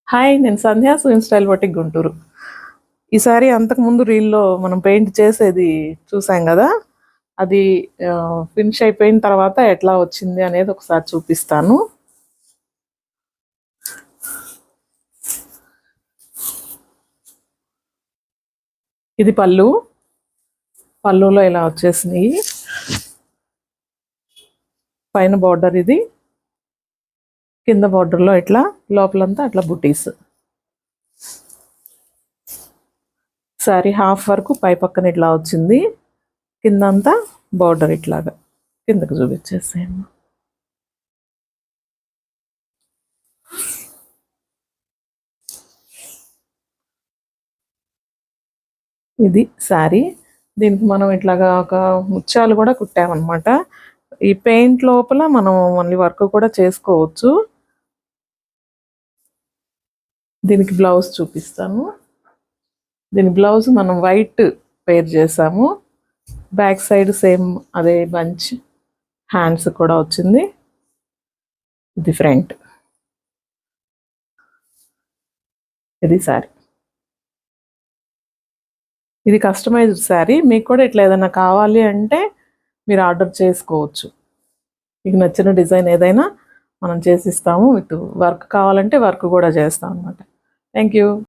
Hi, నేను సంధ్య swim style boutique Guntur. ఈసారి అంతకుముందు రీల్లో మనం పెయింట్ చేసేది చూసాం కదా, అది ఫినిష్ అయిపోయిన తర్వాత ఎట్లా వచ్చింది అనేది ఒకసారి చూపిస్తాను. ఇది పళ్ళులో ఇలా వచ్చేసినాయి. పైన బార్డర్ ఇది, కింద బార్డర్లో ఇట్లా, లోపలంతా అట్లా బుటీస్. సారీ హాఫ్ వరకు పై పక్కన ఇట్లా వచ్చింది, కిందంతా బార్డర్ ఇట్లాగా కిందకు చూపించేసాను. ఇది శారీ. దీనికి మనం ఇట్లాగా ఒక ముత్యాలు కూడా కుట్టామన్నమాట. ఈ పెయింట్ లోపల మనం మళ్ళీ వర్క్ కూడా చేసుకోవచ్చు. దీనికి బ్లౌజ్ చూపిస్తాను. దీని బ్లౌజ్ మనం వైట్ పేర్ చేసాము. బ్యాక్ సైడ్ సేమ్ అదే బంచ్, హ్యాండ్స్ కూడా వచ్చింది. ఇది ఫ్రంట్. ఇది శారీ. ఇది కస్టమైజ్డ్ శారీ. మీకు కూడా ఇట్లా ఏదైనా కావాలి అంటే మీరు ఆర్డర్ చేసుకోవచ్చు. మీకు నచ్చిన డిజైన్ ఏదైనా మనం చేసిస్తాము. విత్ వర్క్ కావాలంటే వర్క్ కూడా చేస్తాం అన్నమాట. Thank you.